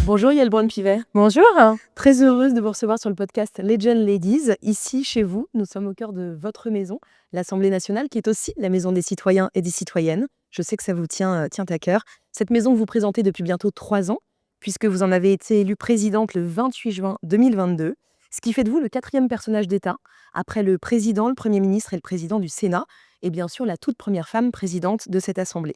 Bonjour Yael Braun-Pivet, Bonjour. très heureuse de vous recevoir sur le podcast Legend Ladies. Ici, chez vous, nous sommes au cœur de votre maison, l'Assemblée nationale, qui est aussi la maison des citoyens et des citoyennes. Je sais que ça vous tient à cœur. Cette maison que vous présentez depuis bientôt 3 ans, puisque vous en avez été élue présidente le 28 juin 2022, ce qui fait de vous le 4e personnage d'État, après le président, le Premier ministre et le président du Sénat, et bien sûr la toute première femme présidente de cette Assemblée.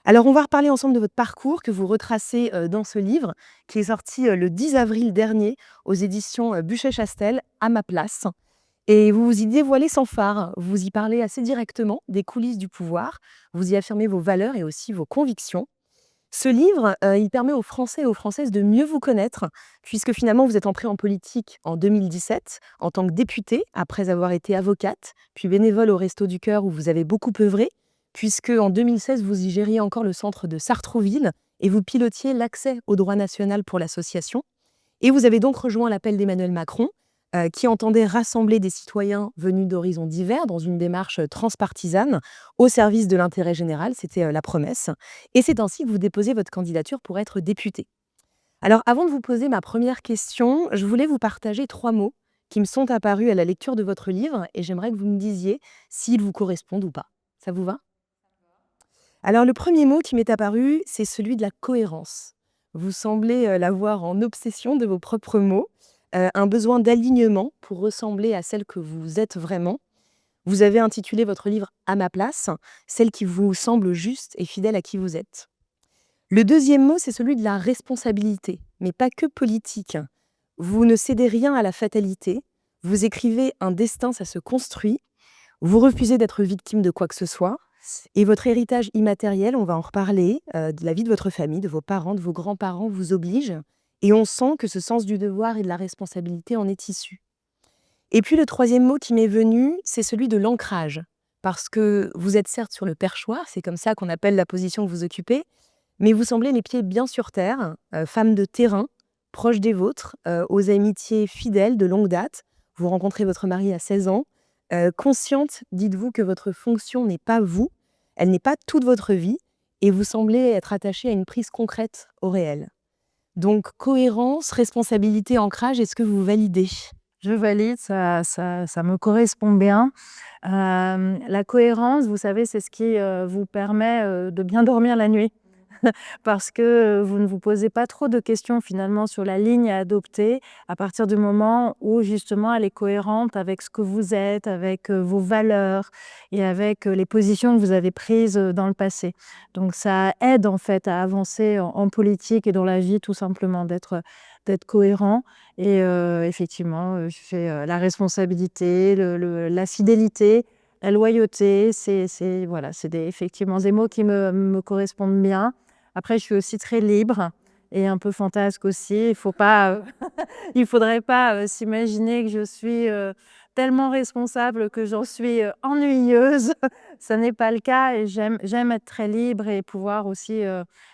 Alors, on va reparler ensemble de votre parcours que vous retracez dans ce livre, qui est sorti le 10 avril dernier aux éditions Buchet-Chastel, À ma place. Et vous vous y dévoilez sans phare, vous y parlez assez directement des coulisses du pouvoir, vous y affirmez vos valeurs et aussi vos convictions. Ce livre, il permet aux Français et aux Françaises de mieux vous connaître, puisque finalement vous êtes entrée en politique en 2017 en tant que députée, après avoir été avocate, puis bénévole au Restos du Cœur où vous avez beaucoup œuvré, puisque en 2016 vous y gériez encore le centre de Sartrouville et vous pilotiez l'accès au droit national pour l'association. Et vous avez donc rejoint l'appel d'Emmanuel Macron, qui entendait rassembler des citoyens venus d'horizons divers dans une démarche transpartisane au service de l'intérêt général, c'était la promesse. Et c'est ainsi que vous déposez votre candidature pour être député. Alors avant de vous poser ma première question, je voulais vous partager 3 mots qui me sont apparus à la lecture de votre livre et j'aimerais que vous me disiez s'ils vous correspondent ou pas. Ça vous va? Alors le premier mot qui m'est apparu, c'est celui de la cohérence. Vous semblez l'avoir en obsession de vos propres mots, un besoin d'alignement pour ressembler à celle que vous êtes vraiment. Vous avez intitulé votre livre À ma place, celle qui vous semble juste et fidèle à qui vous êtes. Le deuxième mot, c'est celui de la responsabilité, mais pas que politique. Vous ne cédez rien à la fatalité, vous écrivez un destin, ça se construit, vous refusez d'être victime de quoi que ce soit, et votre héritage immatériel, on va en reparler, de la vie de votre famille, de vos parents, de vos grands-parents, vous oblige, et on sent que ce sens du devoir et de la responsabilité en est issu. Et puis le troisième mot qui m'est venu, c'est celui de l'ancrage, parce que vous êtes certes sur le perchoir, c'est comme ça qu'on appelle la position que vous occupez, mais vous semblez les pieds bien sur terre, femme de terrain, proche des vôtres, aux amitiés fidèles de longue date. Vous rencontrez votre mari à 16 ans, consciente, dites-vous, que votre fonction n'est pas vous, elle n'est pas toute votre vie, et vous semblez être attachée à une prise concrète au réel. Donc cohérence, responsabilité, ancrage, est-ce que vous validez? Je valide, ça me correspond bien. La cohérence, vous savez, c'est ce qui vous permet de bien dormir la nuit. Parce que vous ne vous posez pas trop de questions finalement sur la ligne à adopter à partir du moment où justement elle est cohérente avec ce que vous êtes, avec vos valeurs et avec les positions que vous avez prises dans le passé. Donc ça aide en fait à avancer en politique et dans la vie tout simplement d'être cohérent. Et effectivement, je fais la responsabilité, la fidélité, la loyauté, voilà, c'est effectivement des mots qui me correspondent bien. Après, je suis aussi très libre et un peu fantasque aussi. Il faudrait pas s'imaginer que je suis tellement responsable que j'en suis ennuyeuse. Ça n'est pas le cas et j'aime être très libre et pouvoir aussi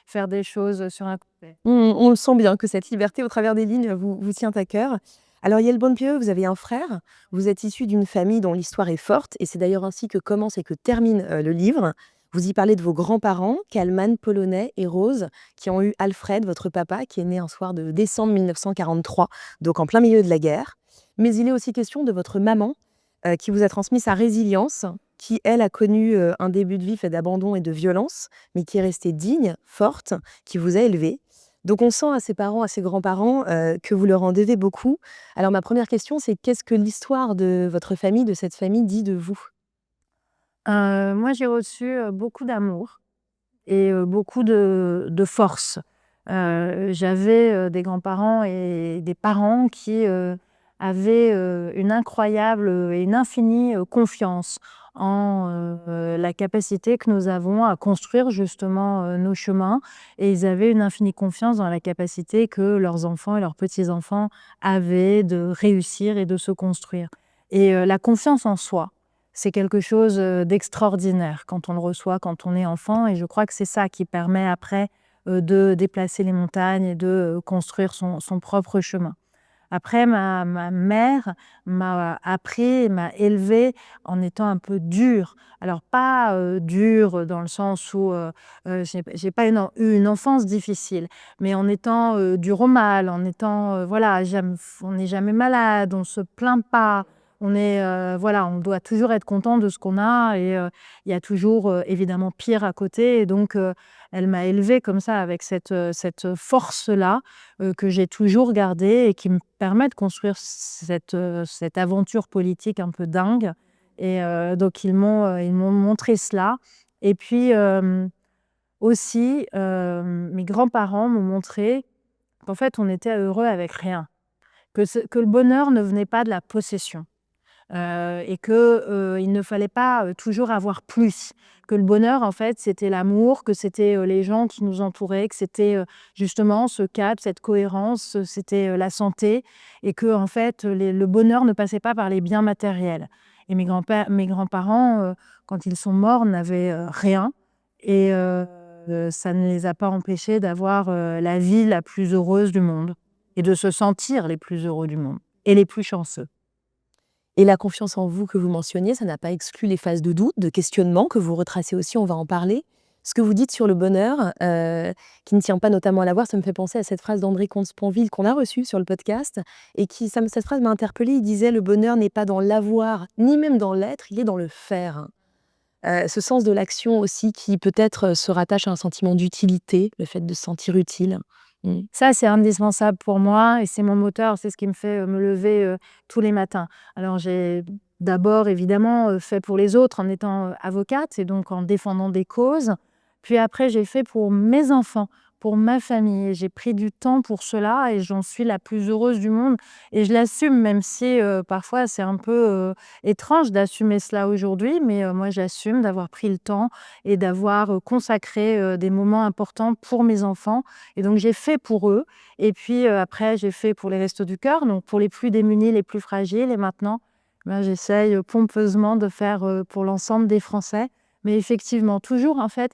faire des choses sur un coup. On le sent bien que cette liberté au travers des lignes vous tient à cœur. Alors Yael Braun-Pivet, vous avez un frère, vous êtes issue d'une famille dont l'histoire est forte, et c'est d'ailleurs ainsi que commence et que termine le livre. Vous y parlez de vos grands-parents, Kalman, Polonais et Rose, qui ont eu Alfred, votre papa, qui est né un soir de décembre 1943, donc en plein milieu de la guerre. Mais il est aussi question de votre maman, qui vous a transmis sa résilience, qui, elle, a connu un début de vie fait d'abandon et de violence, mais qui est restée digne, forte, qui vous a élevé. Donc on sent à ses parents, à ses grands-parents, que vous leur en devez beaucoup. Alors ma première question, c'est qu'est-ce que l'histoire de votre famille, de cette famille, dit de vous? Moi, j'ai reçu beaucoup d'amour et beaucoup de force. J'avais des grands-parents et des parents qui avaient une incroyable et une infinie confiance en la capacité que nous avons à construire justement nos chemins. Et ils avaient une infinie confiance dans la capacité que leurs enfants et leurs petits-enfants avaient de réussir et de se construire. Et la confiance en soi, c'est quelque chose d'extraordinaire quand on le reçoit, quand on est enfant. Et je crois que c'est ça qui permet après de déplacer les montagnes et de construire son propre chemin. Après, ma mère m'a appris et m'a élevée en étant un peu dure. Alors pas, dure dans le sens où, j'ai pas eu une enfance difficile, mais en étant, dure au mal, en étant, voilà, on n'est jamais malade, on se plaint pas, on est, voilà, on doit toujours être content de ce qu'on a et il y a toujours, évidemment pire à côté et donc elle m'a élevée comme ça avec cette force-là, que j'ai toujours gardé et qui me permet de construire cette aventure politique un peu dingue. Et donc ils m'ont montré cela. Et puis aussi, mes grands-parents m'ont montré qu'en fait, on était heureux avec rien, que le bonheur ne venait pas de la possession. Et que, il ne fallait pas, toujours avoir plus. Que le bonheur, en fait, c'était l'amour, que c'était, les gens qui nous entouraient, que c'était, justement ce cadre, cette cohérence, c'était, la santé et que en fait, le bonheur ne passait pas par les biens matériels. Et mes grands-parents, quand ils sont morts, n'avaient, rien et ça ne les a pas empêchés d'avoir, la vie la plus heureuse du monde et de se sentir les plus heureux du monde et les plus chanceux. Et la confiance en vous que vous mentionniez, ça n'a pas exclu les phases de doute, de questionnement que vous retracez aussi, on va en parler. Ce que vous dites sur le bonheur, qui ne tient pas notamment à l'avoir, ça me fait penser à cette phrase d'André Comte-Sponville qu'on a reçue sur le podcast et cette phrase m'a interpellée. Il disait: «Le bonheur n'est pas dans l'avoir, ni même dans l'être, il est dans le faire». Ce sens de l'action aussi qui peut-être, se rattache à un sentiment d'utilité, le fait de se sentir utile. Mmh. Ça, c'est indispensable pour moi et c'est mon moteur, c'est ce qui me fait, me lever, tous les matins. Alors j'ai d'abord évidemment, fait pour les autres en étant, avocate et donc en défendant des causes. Puis après j'ai fait pour mes enfants, pour ma famille et j'ai pris du temps pour cela et j'en suis la plus heureuse du monde et je l'assume même si, parfois c'est un peu, étrange d'assumer cela aujourd'hui, mais moi j'assume d'avoir pris le temps et d'avoir, consacré, des moments importants pour mes enfants et donc j'ai fait pour eux et puis, après j'ai fait pour les Restos du Cœur, donc pour les plus démunis, les plus fragiles et maintenant, ben, j'essaye, pompeusement de faire, pour l'ensemble des Français. Mais effectivement, toujours en fait,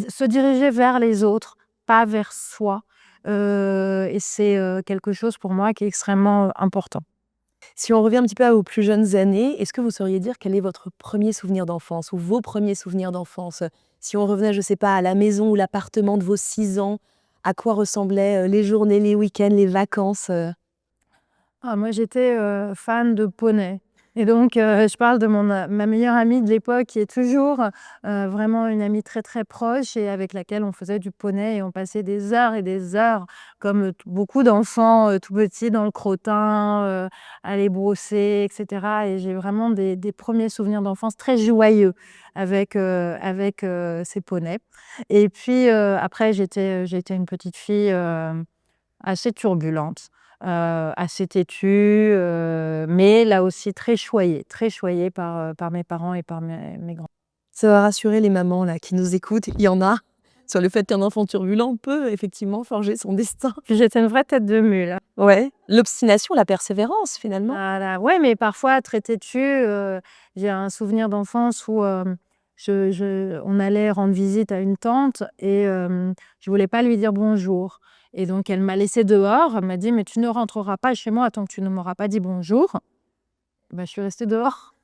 se diriger vers les autres, pas vers soi, et c'est, quelque chose pour moi qui est extrêmement, important. Si on revient un petit peu à vos plus jeunes années, est-ce que vous sauriez dire quel est votre premier souvenir d'enfance ou vos premiers souvenirs d'enfance? Si on revenait, je ne sais pas, à la maison ou l'appartement de vos 6 ans, à quoi ressemblaient, les journées, les week-ends, les vacances? Ah moi j'étais, fan de poney et donc je parle de ma meilleure amie de l'époque qui est toujours, vraiment une amie très, très proche et avec laquelle on faisait du poney et on passait des heures et des heures comme, beaucoup d'enfants, tout petits dans le crottin, à les brosser et cetera et j'ai vraiment des 1ers souvenirs d'enfance très joyeux avec ces poneys et puis, après j'ai été une petite fille, assez turbulente, assez têtue, mais là aussi très choyée par mes parents et par mes grands. Ça va rassurer les mamans là qui nous écoutent, il y en a, sur le fait qu'un enfant turbulent peut effectivement forger son destin. Puis j'étais une vraie tête de mule, hein. Ouais, l'obstination, la persévérance finalement. Voilà, ouais, mais parfois très têtue, j'ai un souvenir d'enfance où, on allait rendre visite à une tante et je voulais pas lui dire bonjour et donc elle m'a laissée dehors. Elle m'a dit: «Mais tu ne rentreras pas chez moi tant que tu ne m'auras pas dit bonjour». Bah, je suis restée dehors.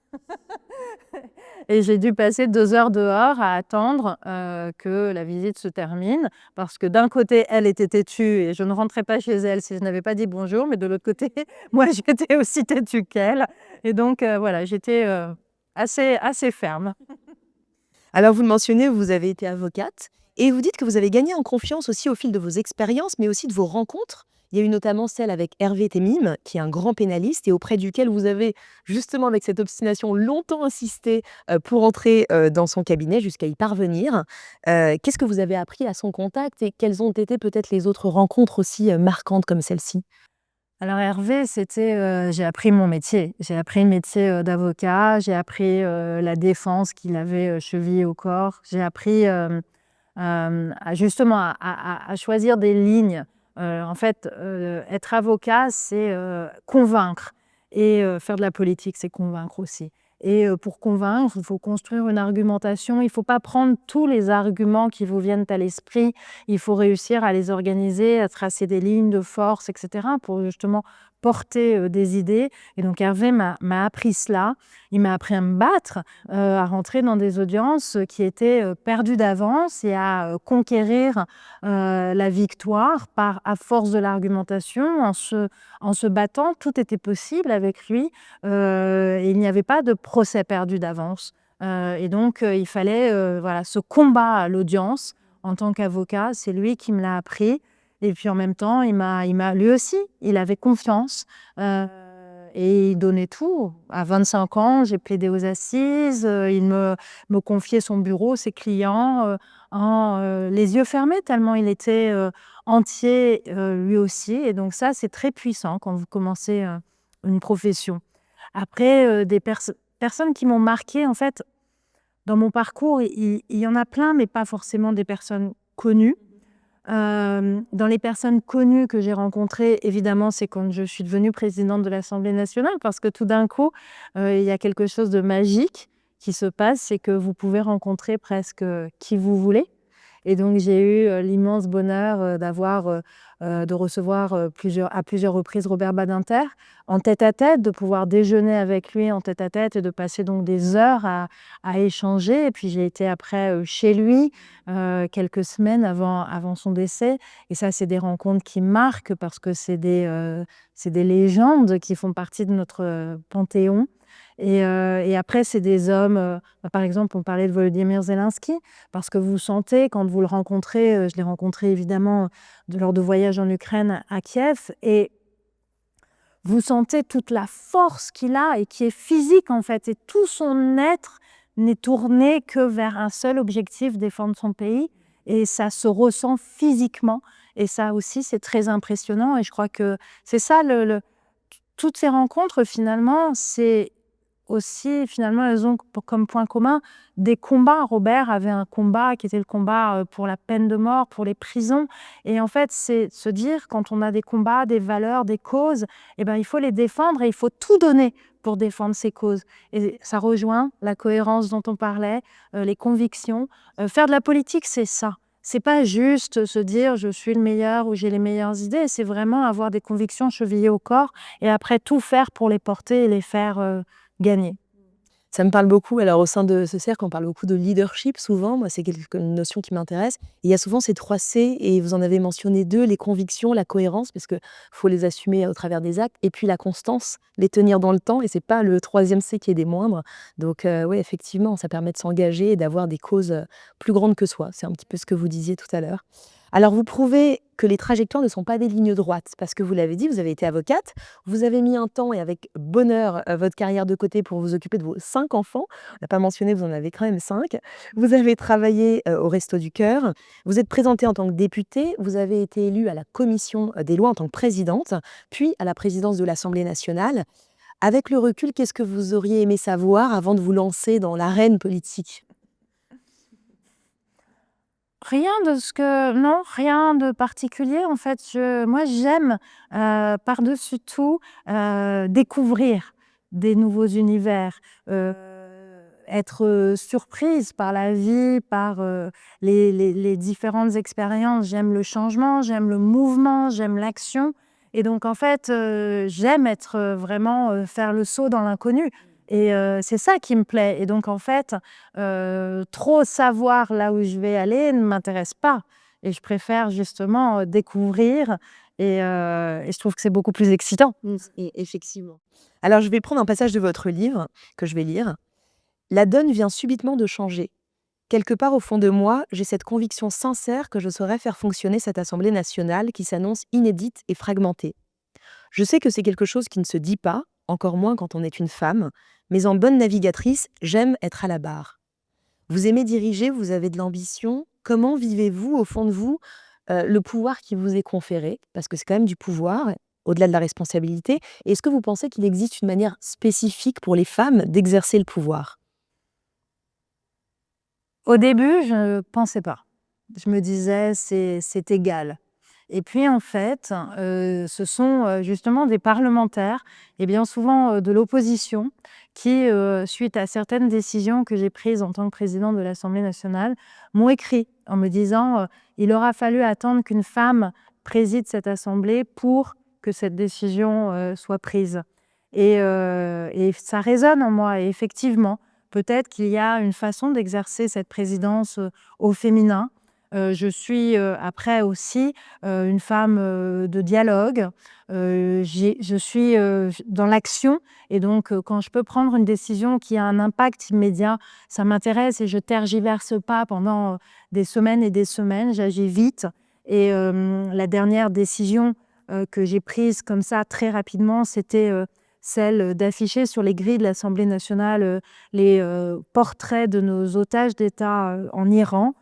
Et j'ai dû passer 2 heures dehors à attendre, que la visite se termine parce que d'un côté, elle était têtue et je ne rentrais pas chez elle si je n'avais pas dit bonjour, mais de l'autre côté, moi j'étais aussi têtue qu'elle et donc voilà, j'étais, assez ferme. Alors vous le mentionnez, vous avez été avocate et vous dites que vous avez gagné en confiance aussi au fil de vos expériences, mais aussi de vos rencontres. Il y a eu notamment celle avec Hervé Temim, qui est un grand pénaliste et auprès duquel vous avez justement avec cette obstination longtemps insisté pour entrer dans son cabinet jusqu'à y parvenir. Qu'est-ce que vous avez appris à son contact et quelles ont été peut-être les autres rencontres aussi marquantes comme celle-ci? Alors Hervé, c'était, j'ai appris mon métier. J'ai appris le métier, d'avocat, j'ai appris, la défense qu'il avait, chevillée au corps. J'ai appris, à justement à choisir des lignes. En fait, être avocat, c'est, convaincre et faire de la politique, c'est convaincre aussi Et pour convaincre, il faut construire une argumentation. Il ne faut pas prendre tous les arguments qui vous viennent à l'esprit. Il faut réussir à les organiser, à tracer des lignes de force, etc., pour justement porter des idées. Et donc Hervé m'a appris cela. Il m'a appris à me battre, à rentrer dans des audiences qui étaient perdues d'avance et à conquérir la victoire à force de l'argumentation. En se battant, tout était possible avec lui. Et il n'y avait pas de procès perdu d'avance. Et donc, il fallait voilà, ce combat à l'audience en tant qu'avocat. C'est lui qui me l'a appris. Et puis en même temps, lui aussi, il avait confiance et il donnait tout. À 25 ans, j'ai plaidé aux assises. Il me confiait son bureau, ses clients, les yeux fermés, tellement il était entier lui aussi. Et donc ça, c'est très puissant quand vous commencez une profession. Après, des personnes qui m'ont marquée, en fait, dans mon parcours, il y en a plein, mais pas forcément des personnes connues. Dans les personnes connues que j'ai rencontrées, évidemment, c'est quand je suis devenue présidente de l'Assemblée nationale, parce que tout d'un coup, il y a quelque chose de magique qui se passe, c'est que vous pouvez rencontrer presque qui vous voulez. Et donc, j'ai eu l'immense bonheur de recevoir à plusieurs reprises Robert Badinter en tête-à-tête, de pouvoir déjeuner avec lui en tête-à-tête et de passer donc des heures à échanger. Et puis, j'ai été après chez lui quelques semaines avant son décès. Et ça, c'est des rencontres qui marquent parce que c'est des légendes qui font partie de notre panthéon. Et après, c'est des hommes, par exemple, on parlait de Volodymyr Zelensky, parce que vous sentez, quand vous le rencontrez, je l'ai rencontré évidemment lors de voyages en Ukraine à Kiev, et vous sentez toute la force qu'il a et qui est physique en fait, et tout son être n'est tourné que vers un seul objectif, défendre son pays, et ça se ressent physiquement, et ça aussi c'est très impressionnant, et je crois que c'est ça, toutes ces rencontres finalement, c'est aussi, finalement, elles ont comme point commun des combats. Robert avait un combat qui était le combat pour la peine de mort, pour les prisons. Et en fait, c'est se dire, quand on a des combats, des valeurs, des causes, eh ben, il faut les défendre et il faut tout donner pour défendre ces causes. Et ça rejoint la cohérence dont on parlait, les convictions. Faire de la politique, c'est ça. C'est pas juste se dire je suis le meilleur ou j'ai les meilleures idées. C'est vraiment avoir des convictions chevillées au corps et après tout faire pour les porter et les faire gagner. Ça me parle beaucoup. Alors, au sein de ce cercle, on parle beaucoup de leadership souvent. Moi, c'est une notion qui m'intéresse. Il y a souvent ces 3 C, et vous en avez mentionné 2, les convictions, la cohérence, parce qu'il faut les assumer au travers des actes, et puis la constance, les tenir dans le temps, et c'est pas le 3e C qui est des moindres. Donc, oui, effectivement, ça permet de s'engager et d'avoir des causes plus grandes que soi. C'est un petit peu ce que vous disiez tout à l'heure. Alors, vous prouvez que les trajectoires ne sont pas des lignes droites, parce que vous l'avez dit, vous avez été avocate, vous avez mis un temps et avec bonheur votre carrière de côté pour vous occuper de vos 5 enfants. On n'a pas mentionné, vous en avez quand même 5. Vous avez travaillé au Resto du Cœur, vous êtes présentée en tant que députée, vous avez été élue à la commission des lois en tant que présidente, puis à la présidence de l'Assemblée nationale. Avec le recul, qu'est-ce que vous auriez aimé savoir avant de vous lancer dans l'arène politique ? Non, rien de particulier. En fait, moi, j'aime par-dessus tout découvrir des nouveaux univers, être surprise par la vie, par les différentes expériences. J'aime le changement, j'aime le mouvement, j'aime l'action. Et donc, en fait, j'aime être vraiment faire le saut dans l'inconnu. Et c'est ça qui me plaît. Et donc, en fait, trop savoir là où je vais aller ne m'intéresse pas. Et je préfère justement découvrir. Et je trouve que c'est beaucoup plus excitant. Et effectivement. Alors, je vais prendre un passage de votre livre que je vais lire. La donne vient subitement de changer. Quelque part au fond de moi, j'ai cette conviction sincère que je saurais faire fonctionner cette Assemblée nationale qui s'annonce inédite et fragmentée. Je sais que c'est quelque chose qui ne se dit pas, encore moins quand on est une femme, mais en bonne navigatrice, j'aime être à la barre. Vous aimez diriger, vous avez de l'ambition. Comment vivez-vous au fond de vous le pouvoir qui vous est conféré ? Parce que c'est quand même du pouvoir, au-delà de la responsabilité. Et est-ce que vous pensez qu'il existe une manière spécifique pour les femmes d'exercer le pouvoir ? Au début, je ne pensais pas. Je me disais, c'est égal. Et puis, en fait, ce sont justement des parlementaires, et bien souvent de l'opposition, qui, suite à certaines décisions que j'ai prises en tant que présidente de l'Assemblée nationale, m'ont écrit en me disant il aura fallu attendre qu'une femme préside cette assemblée pour que cette décision soit prise. Et ça résonne en moi. Et effectivement, peut-être qu'il y a une façon d'exercer cette présidence au féminin. Je suis après aussi une femme de dialogue. Je suis dans l'action. Et donc, quand je peux prendre une décision qui a un impact immédiat, ça m'intéresse et je tergiverse pas pendant des semaines et des semaines. J'agis vite. Et la dernière décision que j'ai prise comme ça très rapidement, c'était celle d'afficher sur les grilles de l'Assemblée nationale les portraits de nos otages d'État en Iran,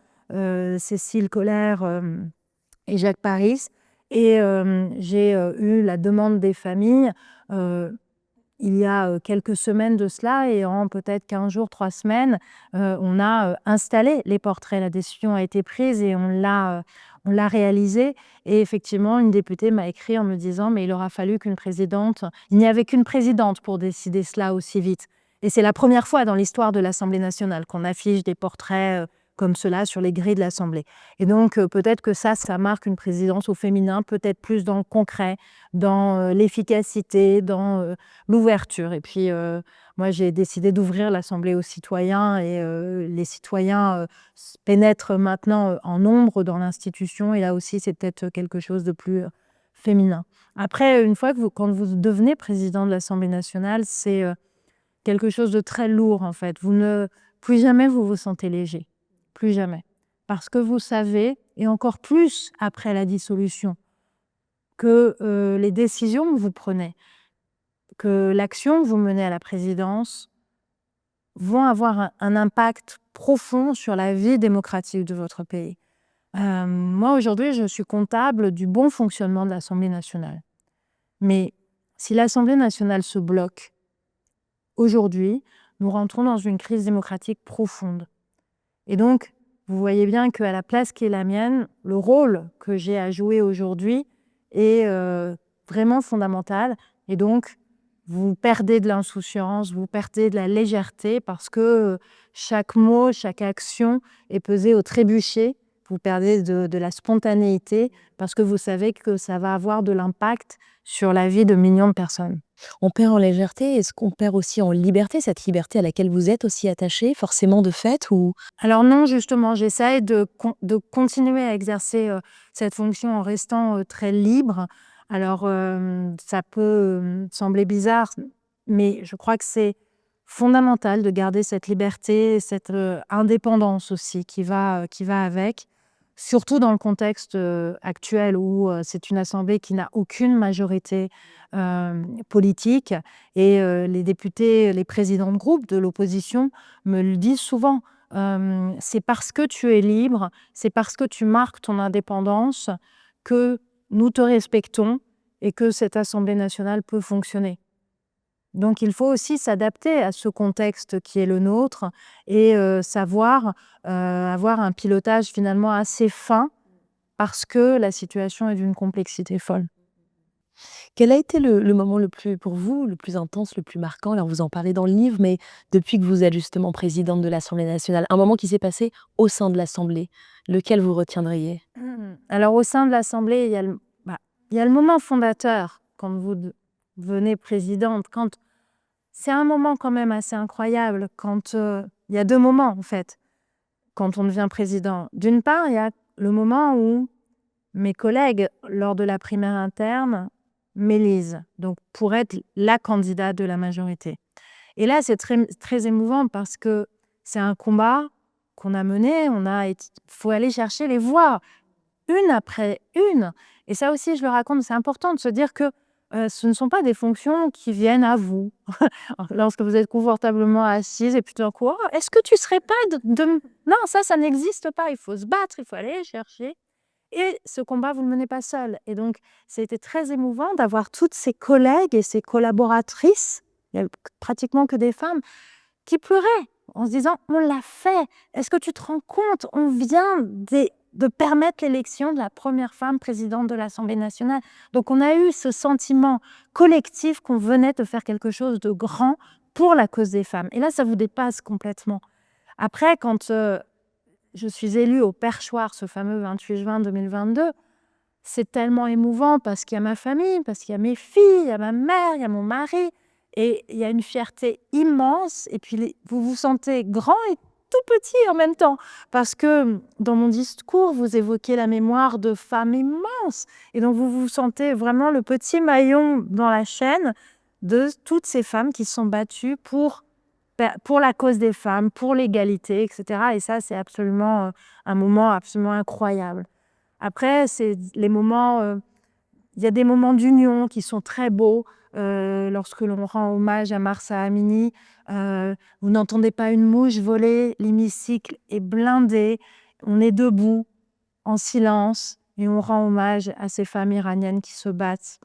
Cécile Collère et Jacques Paris. Et j'ai eu la demande des familles il y a quelques semaines de cela, et en peut-être 15 jours, 3 semaines, on a installé les portraits. La décision a été prise et on l'a réalisée. Et effectivement, une députée m'a écrit en me disant « mais il aura fallu qu'une présidente… » Il n'y avait qu'une présidente pour décider cela aussi vite. Et c'est la première fois dans l'histoire de l'Assemblée nationale qu'on affiche des portraits comme cela sur les grilles de l'Assemblée. Et donc, peut-être que ça marque une présidence au féminin, peut-être plus dans le concret, dans l'efficacité, dans l'ouverture. Et puis, moi, j'ai décidé d'ouvrir l'Assemblée aux citoyens, et les citoyens pénètrent maintenant en nombre dans l'institution. Et là aussi, c'est peut-être quelque chose de plus féminin. Après, une fois quand vous devenez président de l'Assemblée nationale, c'est quelque chose de très lourd, en fait. Plus jamais vous vous sentez léger. Plus jamais. Parce que vous savez, et encore plus après la dissolution, que les décisions que vous prenez, que l'action que vous menez à la présidence vont avoir un impact profond sur la vie démocratique de votre pays. Moi, aujourd'hui, je suis comptable du bon fonctionnement de l'Assemblée nationale. Mais si l'Assemblée nationale se bloque, aujourd'hui, nous rentrons dans une crise démocratique profonde. Et donc, vous voyez bien qu'à la place qui est la mienne, le rôle que j'ai à jouer aujourd'hui est vraiment fondamental. Et donc, vous perdez de l'insouciance, vous perdez de la légèreté parce que chaque mot, chaque action est pesée au trébuchet. Vous perdez de la spontanéité parce que vous savez que ça va avoir de l'impact sur la vie de millions de personnes. On perd en légèreté, est-ce qu'on perd aussi en liberté, cette liberté à laquelle vous êtes aussi attaché, forcément de fait ou… Alors non, justement, j'essaie de continuer à exercer cette fonction en restant très libre. Alors, ça peut sembler bizarre, mais je crois que c'est fondamental de garder cette liberté, cette indépendance aussi qui va avec, surtout dans le contexte actuel où c'est une assemblée qui n'a aucune majorité politique. Et les députés, les présidents de groupe de l'opposition me le disent souvent. C'est parce que tu es libre, c'est parce que tu marques ton indépendance que nous te respectons et que cette Assemblée nationale peut fonctionner. Donc, il faut aussi s'adapter à ce contexte qui est le nôtre et savoir avoir un pilotage finalement assez fin parce que la situation est d'une complexité folle. Quel a été le moment pour vous, le plus intense, le plus marquant? Alors, vous en parlez dans le livre, mais depuis que vous êtes justement présidente de l'Assemblée nationale, un moment qui s'est passé au sein de l'Assemblée, lequel vous retiendriez? Alors, au sein de l'Assemblée, il y a le moment fondateur quand vous devenez présidente. C'est un moment quand même assez incroyable. Il y a 2 moments, en fait, quand on devient président. D'une part, il y a le moment où mes collègues, lors de la primaire interne, m'élisent, donc pour être la candidate de la majorité. Et là, c'est très, très émouvant parce que c'est un combat qu'on a mené. Il faut aller chercher les voix, une après une. Et ça aussi, je le raconte, c'est important de se dire que ce ne sont pas des fonctions qui viennent à vous. Lorsque vous êtes confortablement assise et puis tout d'un coup, oh, est-ce que tu serais pas Non, ça n'existe pas. Il faut se battre, il faut aller les chercher. Et ce combat, vous ne le menez pas seul. Et donc, ça a été très émouvant d'avoir toutes ces collègues et ces collaboratrices, il n'y a pratiquement que des femmes, qui pleuraient en se disant « on l'a fait ». Est-ce que tu te rends compte? On vient de permettre l'élection de la première femme présidente de l'Assemblée nationale. Donc, on a eu ce sentiment collectif qu'on venait de faire quelque chose de grand, pour la cause des femmes. Et là, ça vous dépasse complètement. Après, quand je suis élue au Perchoir, ce fameux 28 juin 2022, c'est tellement émouvant parce qu'il y a ma famille, parce qu'il y a mes filles, il y a ma mère, il y a mon mari. Et il y a une fierté immense. Et puis, vous vous sentez grand et tout petit en même temps. Parce que dans mon discours, vous évoquez la mémoire de femmes immenses. Et donc, vous vous sentez vraiment le petit maillon dans la chaîne de toutes ces femmes qui se sont battues pour la cause des femmes, pour l'égalité, etc. Et ça, c'est absolument un moment absolument incroyable. Après, c'est les moments, il y a des moments d'union qui sont très beaux. Lorsque l'on rend hommage à Mahsa Amini, vous n'entendez pas une mouche voler, l'hémicycle est blindé, on est debout, en silence, et on rend hommage à ces femmes iraniennes qui se battent.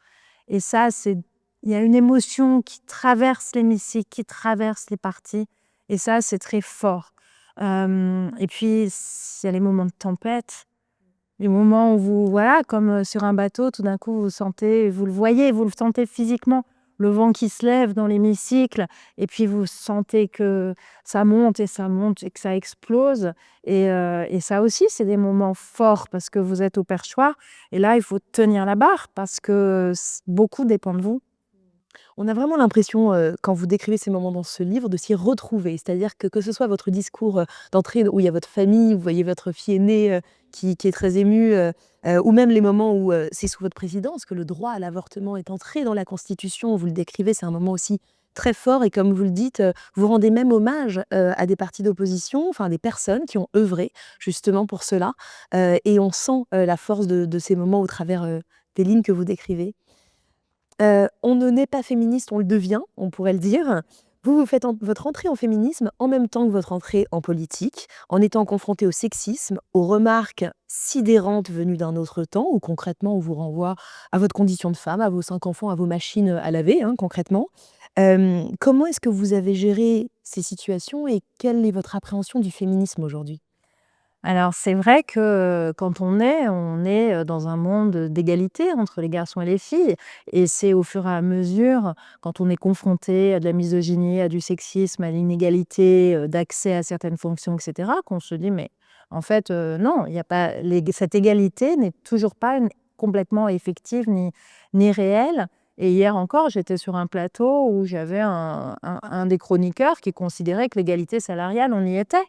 Et ça, il y a une émotion qui traverse l'hémicycle, qui traverse les parties, et ça, c'est très fort. Et puis, il y a les moments de tempête, les moments où vous, voilà, comme sur un bateau, tout d'un coup, vous sentez, vous le voyez, vous le sentez physiquement, le vent qui se lève dans l'hémicycle, et puis vous sentez que ça monte et que ça explose. Et ça aussi, c'est des moments forts parce que vous êtes au Perchoir, et là, il faut tenir la barre parce que beaucoup dépend de vous. On a vraiment l'impression, quand vous décrivez ces moments dans ce livre, de s'y retrouver. C'est-à-dire que ce soit votre discours, d'entrée où il y a votre famille, vous voyez votre fille aînée, qui est très émue, ou même les moments où, c'est sous votre présidence que le droit à l'avortement est entré dans la Constitution. Vous le décrivez, c'est un moment aussi très fort et comme vous le dites, vous rendez même hommage, à des partis d'opposition, enfin des personnes qui ont œuvré justement pour cela, et on sent, la force de ces moments au travers, des lignes que vous décrivez. On ne naît pas féministe, on le devient, on pourrait le dire. Vous faites votre entrée en féminisme en même temps que votre entrée en politique, en étant confronté au sexisme, aux remarques sidérantes venues d'un autre temps, ou concrètement on vous renvoie à votre condition de femme, à vos 5 enfants, à vos machines à laver, hein, concrètement. Comment est-ce que vous avez géré ces situations et quelle est votre appréhension du féminisme aujourd'hui? Alors, c'est vrai que quand on est dans un monde d'égalité entre les garçons et les filles. Et c'est au fur et à mesure, quand on est confronté à de la misogynie, à du sexisme, à l'inégalité d'accès à certaines fonctions, etc., qu'on se dit, mais en fait, non, il y a pas, cette égalité n'est toujours pas complètement effective ni réelle. Et hier encore, j'étais sur un plateau où j'avais un des chroniqueurs qui considérait que l'égalité salariale, on y était.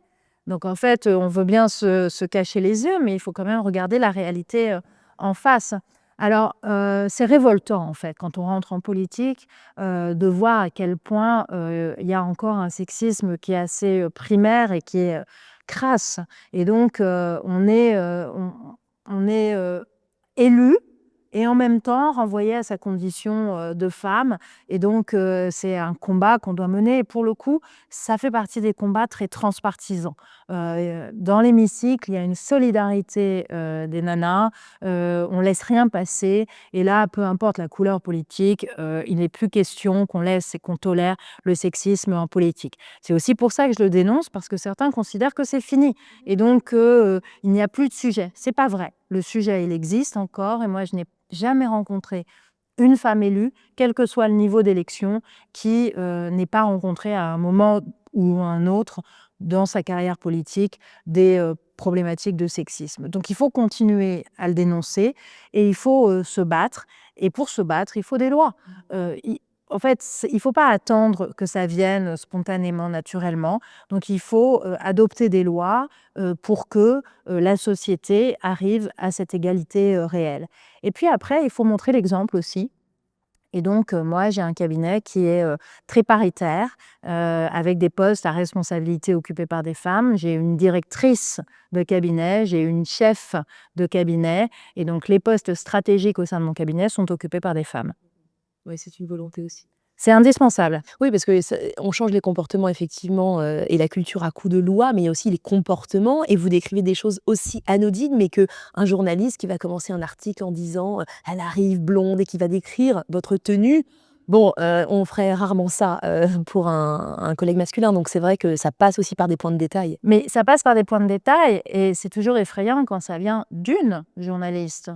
Donc en fait, on veut bien se cacher les yeux, mais il faut quand même regarder la réalité en face. Alors, c'est révoltant, en fait, quand on rentre en politique, de voir à quel point il y a encore un sexisme qui est assez primaire et qui est crasse. Et donc, on est élu et en même temps renvoyé à sa condition de femme. Et donc, c'est un combat qu'on doit mener. Et pour le coup, ça fait partie des combats très transpartisans. Dans l'hémicycle, il y a une solidarité des nanas. On laisse rien passer. Et là, peu importe la couleur politique, il n'est plus question qu'on laisse et qu'on tolère le sexisme en politique. C'est aussi pour ça que je le dénonce, parce que certains considèrent que c'est fini. Et donc, il n'y a plus de sujet. C'est pas vrai. Le sujet, il existe encore. Et moi, je n'ai jamais rencontré une femme élue, quel que soit le niveau d'élection, qui n'ait pas rencontré à un moment ou un autre dans sa carrière politique des problématiques de sexisme. Donc il faut continuer à le dénoncer et il faut se battre. Et pour se battre, il faut des lois. En fait, il ne faut pas attendre que ça vienne spontanément, naturellement. Donc il faut adopter des lois pour que la société arrive à cette égalité réelle. Et puis après, il faut montrer l'exemple aussi. Et donc, moi, j'ai un cabinet qui est très paritaire, avec des postes à responsabilité occupés par des femmes. J'ai une directrice de cabinet, j'ai une chef de cabinet. Et donc, les postes stratégiques au sein de mon cabinet sont occupés par des femmes. Oui, c'est une volonté aussi. C'est indispensable. Oui, parce que on change les comportements effectivement, et la culture à coup de loi, mais il y a aussi les comportements et vous décrivez des choses aussi anodines, mais qu'un journaliste qui va commencer un article en disant, «Elle arrive blonde» et qui va décrire votre tenue, Bon, on ferait rarement ça, pour un collègue masculin, donc c'est vrai que ça passe aussi par des points de détail. Mais ça passe par des points de détail et c'est toujours effrayant quand ça vient d'une journaliste.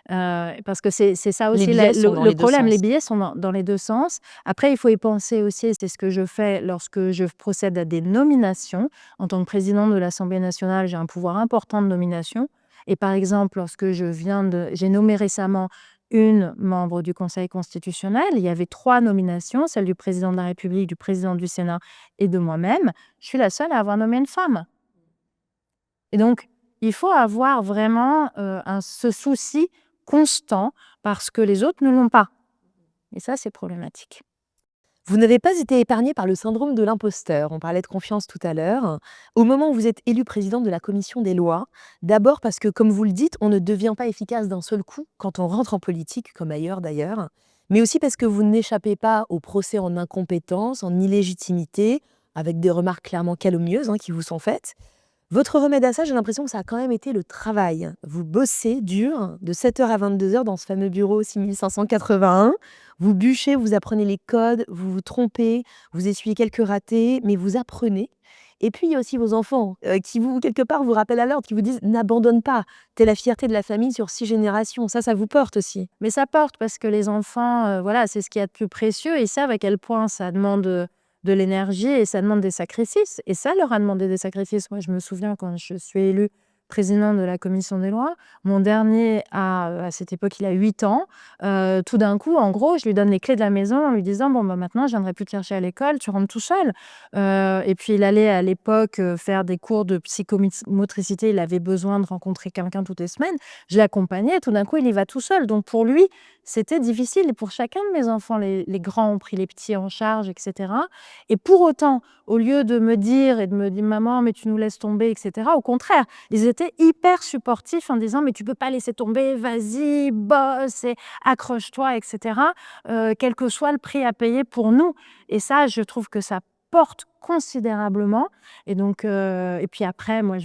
Parce que c'est ça Les aussi biais sont dans le les 2 problème. Les sens. billets sont dans les 2 sens. Après, il faut y penser aussi et c'est ce que je fais lorsque je procède à des nominations. En tant que présidente de l'Assemblée nationale, j'ai un pouvoir important de nomination et par exemple, lorsque j'ai nommé récemment une membre du Conseil constitutionnel, il y avait 3 nominations, celle du président de la République, du président du Sénat et de moi-même. Je suis la seule à avoir nommé une femme. Et donc, il faut avoir vraiment ce souci constant parce que les autres ne l'ont pas. Et ça, c'est problématique. Vous n'avez pas été épargné par le syndrome de l'imposteur. On parlait de confiance tout à l'heure. Au moment où vous êtes élu président de la commission des lois, d'abord parce que, comme vous le dites, on ne devient pas efficace d'un seul coup quand on rentre en politique, comme ailleurs d'ailleurs, mais aussi parce que vous n'échappez pas au procès en incompétence, en illégitimité, avec des remarques clairement calomnieuses qui vous sont faites. Votre remède à ça, j'ai l'impression que ça a quand même été le travail. Vous bossez dur, de 7h à 22h dans ce fameux bureau 6581. Vous bûchez, vous apprenez les codes, vous vous trompez, vous essuyez quelques ratés, mais vous apprenez. Et puis, il y a aussi vos enfants qui, vous, quelque part, vous rappellent à l'ordre, qui vous disent n'abandonne pas. T'es la fierté de la famille sur 6 générations. Ça vous porte aussi. Mais ça porte parce que les enfants, voilà, c'est ce qu'il y a de plus précieux. Ils savent à quel point ça demande de l'énergie et ça demande des sacrifices. Et ça leur a demandé des sacrifices. Moi, je me souviens quand je suis élue présidente de la commission des lois, mon dernier, à cette époque, il a 8 ans. Tout d'un coup, en gros, je lui donne les clés de la maison en lui disant, bon, bah, maintenant, je viendrai plus te chercher à l'école, tu rentres tout seul. Et puis, il allait à l'époque faire des cours de psychomotricité. Il avait besoin de rencontrer quelqu'un toutes les semaines. Je l'accompagnais et tout d'un coup, il y va tout seul. Donc, pour lui, c'était difficile. Et pour chacun de mes enfants, les grands ont pris les petits en charge, etc. Et pour autant, au lieu de me dire maman, mais tu nous laisses tomber, etc., au contraire, ils étaient hyper supportifs en disant mais tu peux pas laisser tomber, vas-y, bosse et accroche-toi, etc., quel que soit le prix à payer pour nous. Et ça, je trouve que ça porte considérablement. Et donc, et puis après, moi,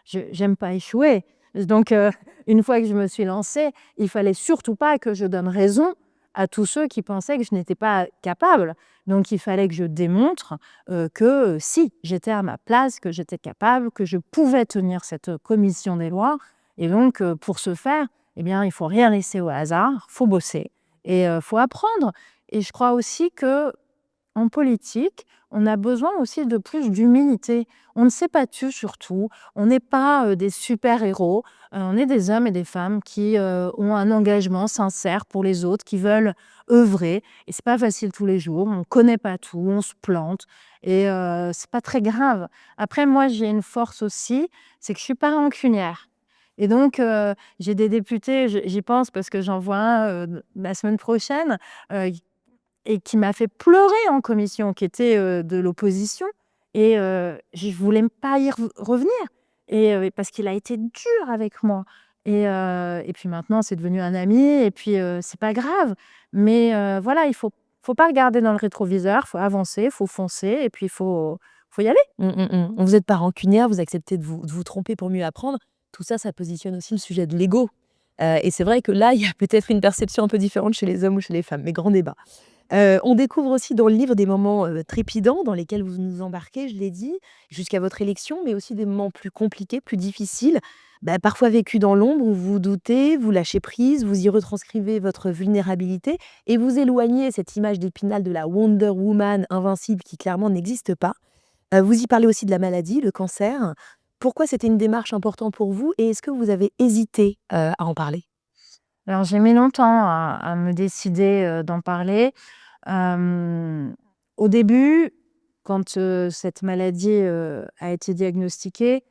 j'aime pas échouer. Donc, une fois que je me suis lancée, il fallait surtout pas que je donne raison à tous ceux qui pensaient que je n'étais pas capable. Donc, il fallait que je démontre que si, j'étais à ma place, que j'étais capable, que je pouvais tenir cette commission des lois. Et donc, pour ce faire, eh bien, il ne faut rien laisser au hasard, il faut bosser et il faut apprendre. Et je crois aussi que en politique, on a besoin aussi de plus d'humilité. On ne sait pas tout sur tout. On n'est pas des super-héros. On est des hommes et des femmes qui ont un engagement sincère pour les autres, qui veulent œuvrer. Et c'est pas facile tous les jours. On ne connaît pas tout. On se plante. Et c'est pas très grave. Après, moi, j'ai une force aussi, c'est que je suis pas rancunière. Et donc, j'ai des députés, j'y pense parce que j'en vois un la semaine prochaine, et qui m'a fait pleurer en commission, qui était de l'opposition. Et je voulais pas y revenir. Et parce qu'il a été dur avec moi. Et puis maintenant, c'est devenu un ami. Et puis, c'est pas grave. Mais voilà, faut pas regarder dans le rétroviseur. Il faut avancer, il faut foncer. Et puis, faut y aller. Vous n'êtes pas rancunière, vous acceptez de vous tromper pour mieux apprendre. Tout ça, ça positionne aussi le sujet de l'ego. Et c'est vrai que là, il y a peut-être une perception un peu différente chez les hommes ou chez les femmes, mais grand débat. On découvre aussi dans le livre des moments trépidants dans lesquels vous nous embarquez, je l'ai dit, jusqu'à votre élection, mais aussi des moments plus compliqués, plus difficiles, parfois vécus dans l'ombre, où vous doutez, vous lâchez prise, vous y retranscrivez votre vulnérabilité et vous éloignez cette image d'Épinal de la Wonder Woman invincible qui clairement n'existe pas. Vous y parlez aussi de la maladie, le cancer. Pourquoi c'était une démarche importante pour vous et est-ce que vous avez hésité à en parler? Alors, j'ai mis longtemps à me décider d'en parler. Au début, quand cette maladie a été diagnostiquée,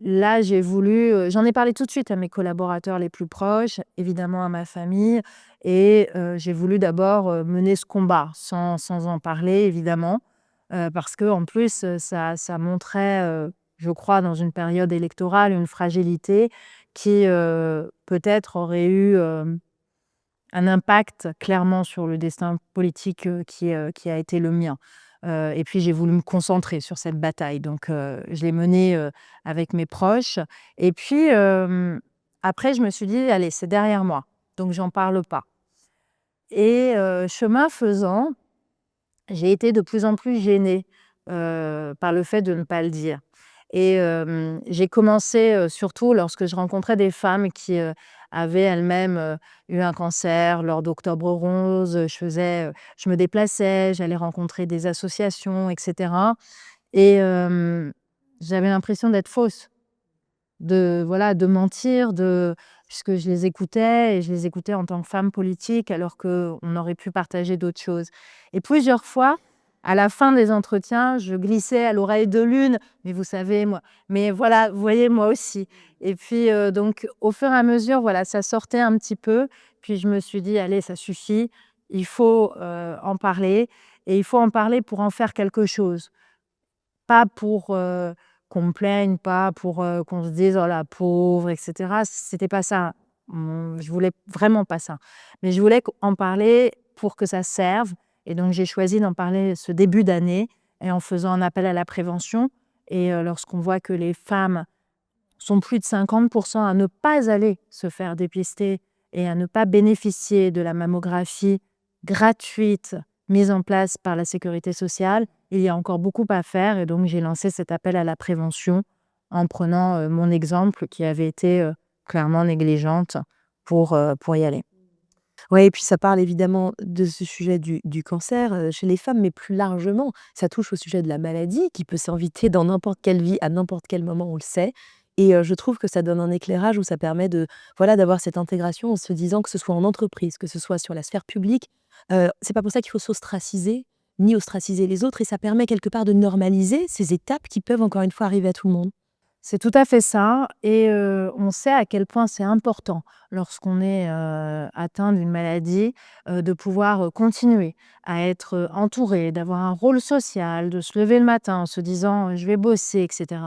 là, j'ai voulu, j'en ai parlé tout de suite à mes collaborateurs les plus proches, évidemment à ma famille, et j'ai voulu d'abord mener ce combat sans en parler, évidemment, parce que en plus, ça montrait, je crois, dans une période électorale, une fragilité qui peut-être aurait eu un impact clairement sur le destin politique qui a été le mien. Et puis j'ai voulu me concentrer sur cette bataille. Donc je l'ai menée avec mes proches. Et puis après, je me suis dit, allez, c'est derrière moi. Donc j'en parle pas. Et chemin faisant, j'ai été de plus en plus gênée par le fait de ne pas le dire. Et j'ai commencé, surtout lorsque je rencontrais des femmes qui avaient elles-mêmes eu un cancer lors d'Octobre Rose. Je me déplaçais, j'allais rencontrer des associations, etc. Et j'avais l'impression d'être fausse, voilà, de mentir, puisque je les écoutais et je les écoutais en tant que femme politique, alors qu'on aurait pu partager d'autres choses. Et plusieurs fois, à la fin des entretiens, je glissais à l'oreille de l'une, mais vous savez, moi, mais voilà, vous voyez, moi aussi. Et puis, donc, au fur et à mesure, voilà, ça sortait un petit peu. Puis je me suis dit, allez, ça suffit, il faut en parler. Et il faut en parler pour en faire quelque chose. Pas pour qu'on me plaigne, pas pour qu'on se dise: «Oh la pauvre» et cetera. C'était pas ça. Je voulais vraiment pas ça. Mais je voulais en parler pour que ça serve, et donc j'ai choisi d'en parler ce début d'année, et en faisant un appel à la prévention. Et lorsqu'on voit que les femmes sont plus de 50 à ne pas aller se faire dépister et à ne pas bénéficier de la mammographie gratuite mise en place par la sécurité sociale, il y a encore beaucoup à faire. Et donc, j'ai lancé cet appel à la prévention en prenant mon exemple qui avait été clairement négligente pour y aller. Ouais, et puis ça parle évidemment de ce sujet du cancer, chez les femmes, mais plus largement, ça touche au sujet de la maladie qui peut s'inviter dans n'importe quelle vie, à n'importe quel moment, on le sait. Et je trouve que ça donne un éclairage où ça permet de, voilà, d'avoir cette intégration en se disant que ce soit en entreprise, que ce soit sur la sphère publique, c'est pas pour ça qu'il faut s'ostraciser, ni ostraciser les autres, et ça permet quelque part de normaliser ces étapes qui peuvent encore une fois arriver à tout le monde. C'est tout à fait ça. Et on sait à quel point c'est important lorsqu'on est atteint d'une maladie, de pouvoir continuer à être entouré, d'avoir un rôle social, de se lever le matin en se disant je vais bosser, etc.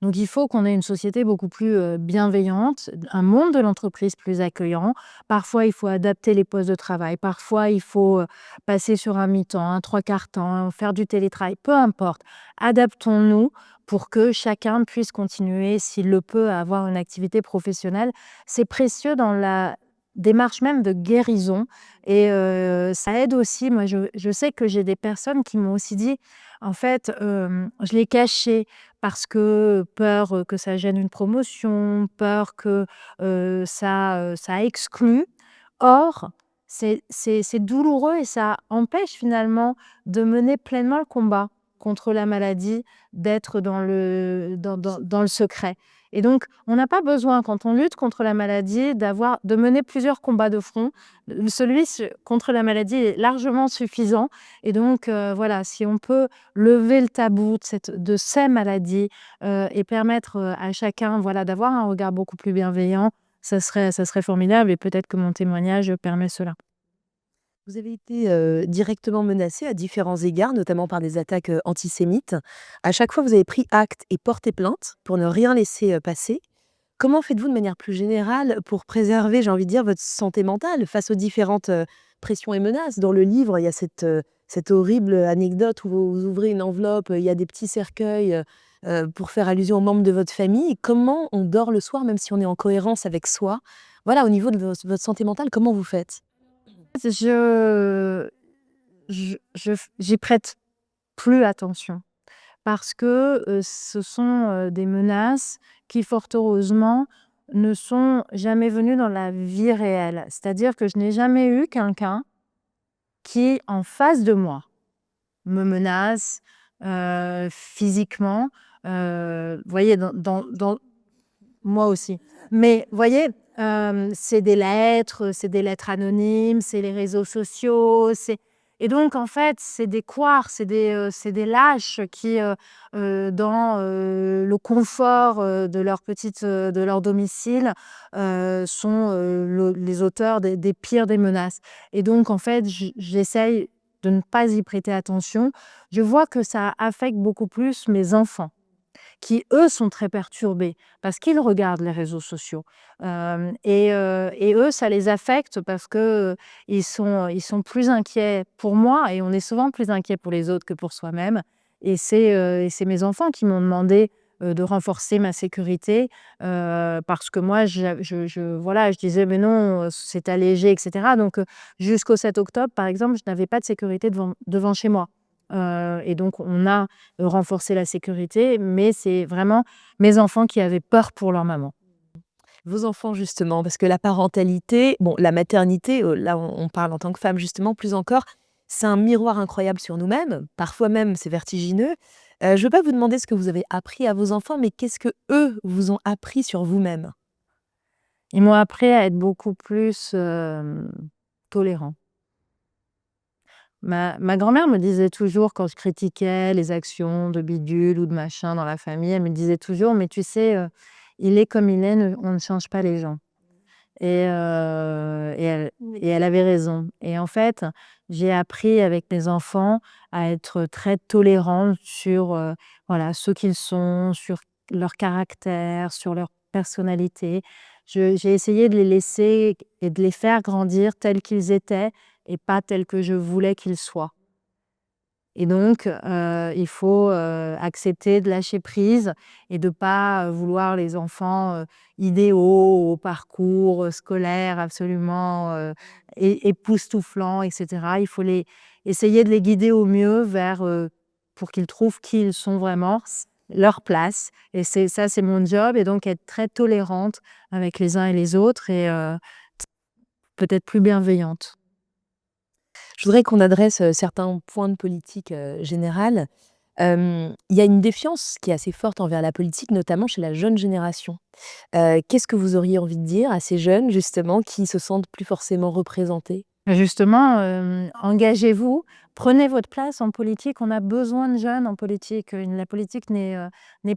Donc il faut qu'on ait une société beaucoup plus bienveillante, un monde de l'entreprise plus accueillant. Parfois, il faut adapter les postes de travail. Parfois, il faut passer sur un mi-temps, un trois quarts temps, faire du télétravail, peu importe. Adaptons-nous pour que chacun puisse continuer, s'il le peut, à avoir une activité professionnelle. C'est précieux dans la démarche même de guérison. Et ça aide aussi. Moi, je sais que j'ai des personnes qui m'ont aussi dit, en fait, je l'ai caché parce que peur que ça gêne une promotion, peur que ça exclut. Or, c'est douloureux et ça empêche finalement de mener pleinement le combat contre la maladie, d'être dans le secret. Et donc, on n'a pas besoin, quand on lutte contre la maladie, de mener plusieurs combats de front. Contre la maladie est largement suffisant. Et donc, voilà, si on peut lever le tabou de ces maladies et permettre à chacun, voilà, d'avoir un regard beaucoup plus bienveillant, ça serait formidable, et peut-être que mon témoignage permet cela. Vous avez été directement menacée à différents égards, notamment par des attaques antisémites. À chaque fois, vous avez pris acte et porté plainte pour ne rien laisser passer. Comment faites-vous de manière plus générale pour préserver, j'ai envie de dire, votre santé mentale face aux différentes pressions et menaces? Dans le livre, il y a cette horrible anecdote où vous ouvrez une enveloppe, il y a des petits cercueils pour faire allusion aux membres de votre famille. Comment on dort le soir, même si on est en cohérence avec soi? Voilà, au niveau de votre santé mentale, comment vous faites? Je j'y prête plus attention parce que ce sont des menaces qui, fort heureusement, ne sont jamais venues dans la vie réelle. C'est-à-dire que je n'ai jamais eu quelqu'un qui, en face de moi, me menace physiquement. Voyez, moi aussi. Mais voyez, c'est des lettres anonymes, c'est les réseaux sociaux, et donc en fait, c'est des couards, c'est des lâches qui, dans le confort de leur domicile, sont les auteurs des pires des menaces. Et donc en fait, j'essaye de ne pas y prêter attention. Je vois que ça affecte beaucoup plus mes enfants, qui, eux, sont très perturbés parce qu'ils regardent les réseaux sociaux. Et eux, ça les affecte parce que ils sont plus inquiets pour moi, et on est souvent plus inquiet pour les autres que pour soi-même. Et c'est mes enfants qui m'ont demandé de renforcer ma sécurité, parce que moi voilà, je disais: «Mais non, c'est allégé» et cetera. Donc jusqu'au 7 octobre, par exemple, je n'avais pas de sécurité devant chez moi. Et donc on a renforcé la sécurité, mais c'est vraiment mes enfants qui avaient peur pour leur maman. Vos enfants justement, parce que la parentalité, bon, la maternité, là on parle en tant que femme justement, plus encore, c'est un miroir incroyable sur nous-mêmes. Parfois même, c'est vertigineux. Je ne veux pas vous demander ce que vous avez appris à vos enfants, mais qu'est-ce qu'eux vous ont appris sur vous-même? Ils m'ont appris à être beaucoup plus, tolérants. Ma grand-mère me disait toujours quand je critiquais les actions de bidule ou de machin dans la famille, elle me disait toujours: «Mais tu sais, il est comme il est, on ne change pas les gens». Et elle avait raison. Et en fait, j'ai appris avec mes enfants à être très tolérante sur, voilà, ce qu'ils sont, sur leur caractère, sur leur personnalité. J'ai essayé de les laisser et de les faire grandir tels qu'ils étaient et pas tels que je voulais qu'ils soient. Et donc, il faut, accepter de lâcher prise et de pas, vouloir les enfants, idéaux, au parcours, scolaire absolument, époustouflant et cetera. Il faut essayer de les guider au mieux vers, pour qu'ils trouvent qui ils sont vraiment, leur place. Et c'est mon job, et donc être très tolérante avec les uns et les autres, et peut-être plus bienveillante. Je voudrais qu'on adresse, certains points de politique, générale. Il y a une défiance qui est assez forte envers la politique, notamment chez la jeune génération. Qu'est-ce que vous auriez envie de dire à ces jeunes, justement, qui se sentent plus forcément représentés? Justement, engagez-vous, prenez votre place en politique. On a besoin de jeunes en politique. La politique n'est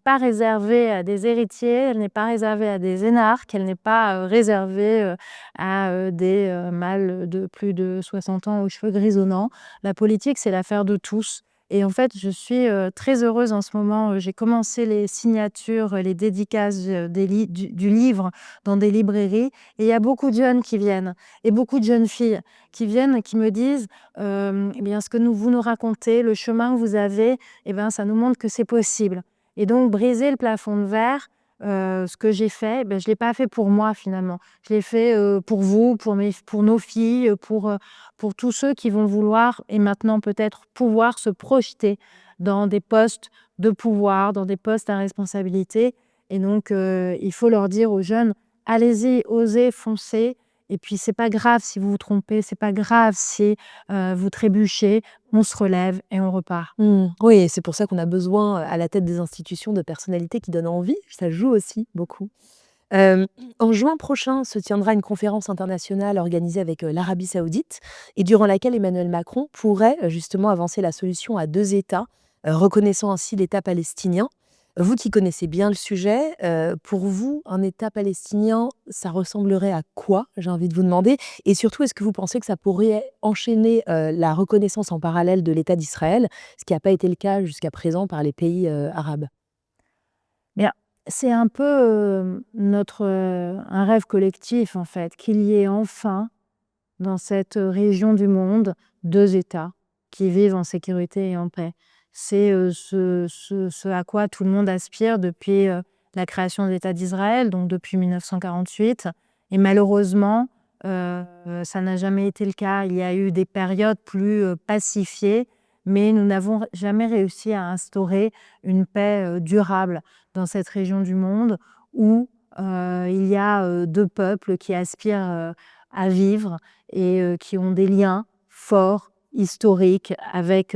pas réservée à des héritiers, elle n'est pas réservée à des énarques, elle n'est pas, réservée, à, des, mâles de plus de 60 ans aux cheveux grisonnants. La politique, c'est l'affaire de tous. Et en fait, je suis, très heureuse en ce moment. J'ai commencé les signatures, les dédicaces, du livre dans des librairies, et il y a beaucoup de jeunes qui viennent, et beaucoup de jeunes filles qui viennent et qui me disent, eh bien, ce que vous nous racontez, le chemin que vous avez, eh ben, ça nous montre que c'est possible. Et donc briser le plafond de verre, ce que j'ai fait, je ne l'ai pas fait pour moi finalement. Je l'ai fait, pour vous, pour nos filles, pour tous ceux qui vont vouloir, et maintenant peut-être pouvoir, se projeter dans des postes de pouvoir, dans des postes à responsabilité. Et donc, il faut leur dire aux jeunes: «Allez-y, osez, foncez, et puis c'est pas grave si vous vous trompez, c'est pas grave si, vous trébuchez, on se relève et on repart». Mmh. Oui, et c'est pour ça qu'on a besoin, à la tête des institutions, de personnalités qui donnent envie. Ça joue aussi beaucoup. Hem, En juin prochain se tiendra une conférence internationale organisée avec, l'Arabie Saoudite, et durant laquelle Emmanuel Macron pourrait, justement avancer la solution à 2 États, reconnaissant ainsi l'État palestinien. Vous qui connaissez bien le sujet, pour vous, un État palestinien, ça ressemblerait à quoi? J'ai envie de vous demander, et surtout, est-ce que vous pensez que ça pourrait enchaîner, la reconnaissance en parallèle de l'État d'Israël, ce qui n'a pas été le cas jusqu'à présent par les pays, arabes? Bien, c'est un peu, un rêve collectif en fait, qu'il y ait enfin, dans cette région du monde, 2 États qui vivent en sécurité et en paix. C'est, ce à quoi tout le monde aspire depuis, la création de l'État d'Israël, donc depuis 1948. Et malheureusement, ça n'a jamais été le cas. Il y a eu des périodes plus, pacifiées, mais nous n'avons jamais réussi à instaurer une paix, durable dans cette région du monde où, il y a, 2 peuples qui aspirent, à vivre, et qui ont des liens forts, historiques avec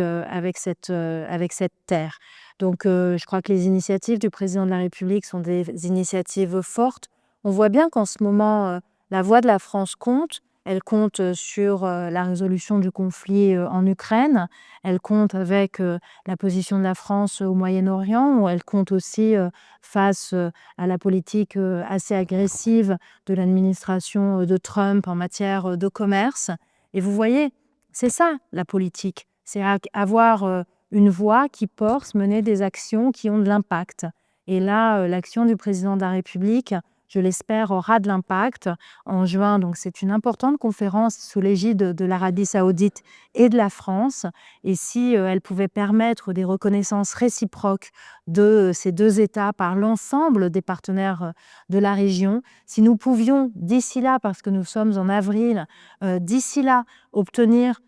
cette terre. Donc je crois que les initiatives du président de la République sont des initiatives fortes. On voit bien qu'en ce moment, la voix de la France compte. Elle compte, sur, la résolution du conflit, en Ukraine. Elle compte avec, la position de la France au Moyen-Orient, où elle compte aussi, face, à la politique, assez agressive de l'administration, de Trump en matière, de commerce. Et vous voyez, c'est ça la politique, c'est avoir, une voix qui porte, mener des actions qui ont de l'impact. Et là, l'action du président de la République je l'espère, aura de l'impact en juin. Donc, c'est une importante conférence sous l'égide de l'Arabie saoudite et de la France. Et si elle pouvait permettre des reconnaissances réciproques de ces deux États par l'ensemble des partenaires de la région, si nous pouvions d'ici là, parce que nous sommes en avril, d'ici là, obtenir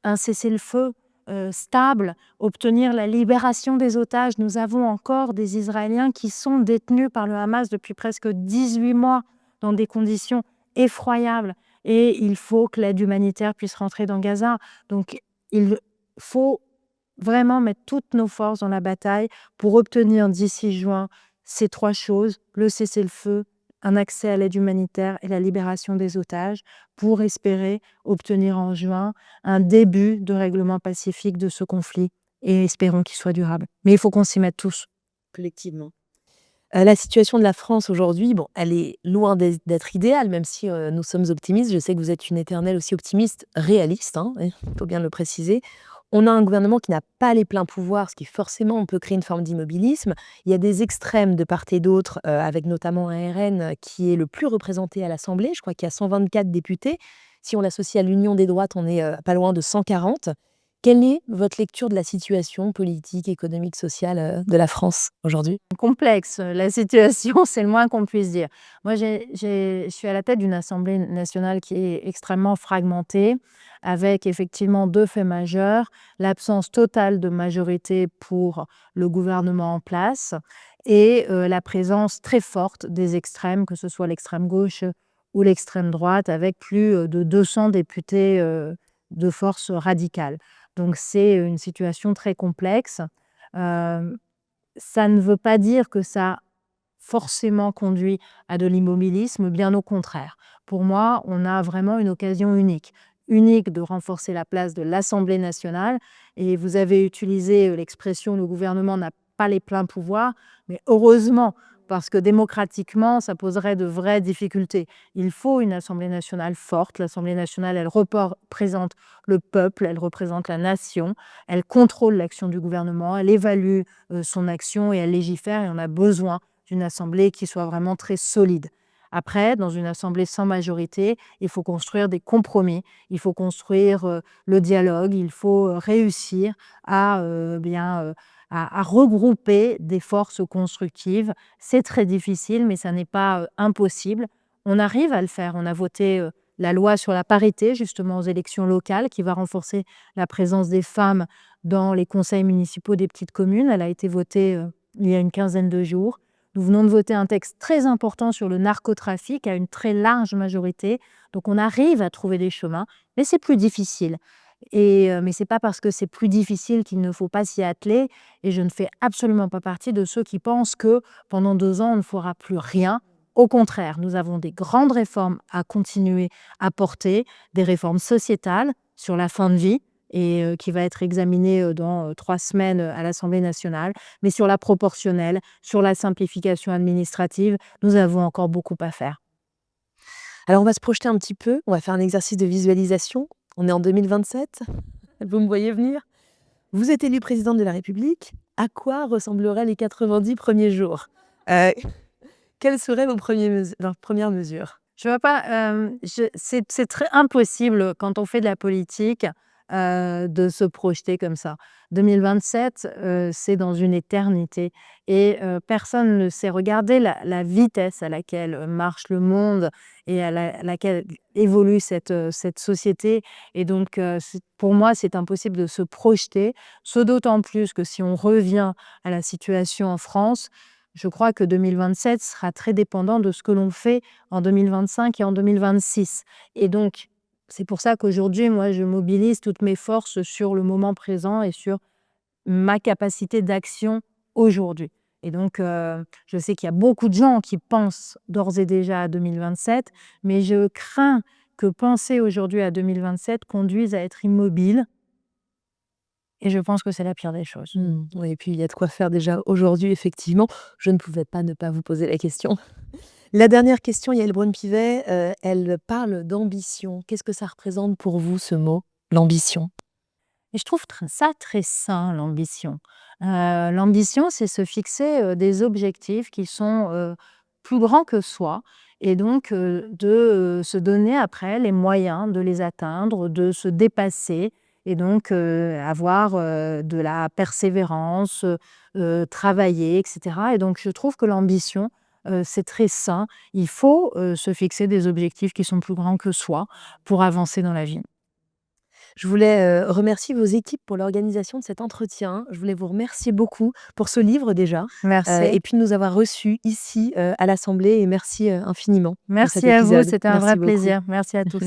un cessez-le-feu stable, obtenir la libération des otages. Nous avons encore des Israéliens qui sont détenus par le Hamas depuis presque 18 mois dans des conditions effroyables. Et il faut que l'aide humanitaire puisse rentrer dans Gaza. Donc, il faut vraiment mettre toutes nos forces dans la bataille pour obtenir d'ici juin ces trois choses, le cessez-le-feu, un accès à l'aide humanitaire et la libération des otages, pour espérer obtenir en juin un début de règlement pacifique de ce conflit et espérons qu'il soit durable. Mais il faut qu'on s'y mette tous. Collectivement. La situation de la France aujourd'hui, bon, elle est loin d'être idéale, même si nous sommes optimistes. Je sais que vous êtes une éternelle aussi optimiste, réaliste, hein, il faut bien le préciser. On a un gouvernement qui n'a pas les pleins pouvoirs, ce qui forcément on peut créer une forme d'immobilisme. Il y a des extrêmes de part et d'autre, avec notamment un RN qui est le plus représenté à l'Assemblée. Je crois qu'il y a 124 députés. Si on l'associe à l'Union des droites, on est pas loin de 140. Quelle est votre lecture de la situation politique, économique, sociale de la France aujourd'hui? Complexe, la situation, c'est le moins qu'on puisse dire. Moi, je suis à la tête d'une Assemblée nationale qui est extrêmement fragmentée, avec effectivement deux faits majeurs, l'absence totale de majorité pour le gouvernement en place et la présence très forte des extrêmes, que ce soit l'extrême gauche ou l'extrême droite, avec plus de 200 députés de force radicale. Donc, c'est une situation très complexe. Ça ne veut pas dire que ça forcément conduit à de l'immobilisme, bien au contraire. Pour moi, on a vraiment une occasion unique. Unique de renforcer la place de l'Assemblée nationale. Et vous avez utilisé l'expression «le gouvernement n'a pas les pleins pouvoirs», mais heureusement, parce que démocratiquement, ça poserait de vraies difficultés. Il faut une Assemblée nationale forte. L'Assemblée nationale, elle représente le peuple, elle représente la nation, elle contrôle l'action du gouvernement, elle évalue son action et elle légifère. Et on a besoin d'une Assemblée qui soit vraiment très solide. Après, dans une Assemblée sans majorité, il faut construire des compromis, il faut construire le dialogue, il faut réussir à à regrouper des forces constructives. C'est très difficile, mais ça n'est pas impossible. On arrive à le faire. On a voté la loi sur la parité, justement, aux élections locales, qui va renforcer la présence des femmes dans les conseils municipaux des petites communes. Elle a été votée il y a une quinzaine de jours. Nous venons de voter un texte très important sur le narcotrafic à une très large majorité. Donc, on arrive à trouver des chemins, mais c'est plus difficile. Mais ce n'est pas parce que c'est plus difficile qu'il ne faut pas s'y atteler. Et je ne fais absolument pas partie de ceux qui pensent que pendant 2 ans, on ne fera plus rien. Au contraire, nous avons des grandes réformes à continuer à porter, des réformes sociétales sur la fin de vie, et qui va être examinée dans 3 semaines à l'Assemblée nationale. Mais sur la proportionnelle, sur la simplification administrative, nous avons encore beaucoup à faire. Alors on va se projeter un petit peu, on va faire un exercice de visualisation. On est en 2027, vous me voyez venir? Vous êtes élu président de la République, à quoi ressembleraient les 90 premiers jours? Heu, Quelles seraient vos premières mesures? Je vois pas, c'est très impossible quand on fait de la politique, de se projeter comme ça. 2027, c'est dans une éternité et personne ne sait. Regarder la vitesse à laquelle marche le monde et à laquelle évolue cette société et donc pour moi, c'est impossible de se projeter. Ce d'autant plus que si on revient à la situation en France, je crois que 2027 sera très dépendant de ce que l'on fait en 2025 et en 2026. Et donc, c'est pour ça qu'aujourd'hui, moi, je mobilise toutes mes forces sur le moment présent et sur ma capacité d'action aujourd'hui. Et donc, je sais qu'il y a beaucoup de gens qui pensent d'ores et déjà à 2027, mais je crains que penser aujourd'hui à 2027 conduise à être immobile. Et je pense que c'est la pire des choses. Oui et puis il y a de quoi faire déjà aujourd'hui effectivement. Je ne pouvais pas ne pas vous poser la question. La dernière question, Yaël Braun-Pivet, elle parle d'ambition. Qu'est-ce que ça représente pour vous ce mot, l'ambition? Et je trouve ça très sain, l'ambition. L'ambition, c'est se fixer des objectifs qui sont plus grands que soi et donc de se donner après les moyens de les atteindre, de se dépasser et donc avoir de la persévérance, travailler, et cetera. Et donc je trouve que l'ambition, c'est très sain. Il faut se fixer des objectifs qui sont plus grands que soi pour avancer dans la vie. Je voulais remercier vos équipes pour l'organisation de cet entretien. Je voulais vous remercier beaucoup pour ce livre déjà, Merci. et puis de nous avoir reçus ici à l'Assemblée. Et merci infiniment pour cet Merci à vous, épisode. c'était un Merci vrai beaucoup. plaisir. Merci à tous.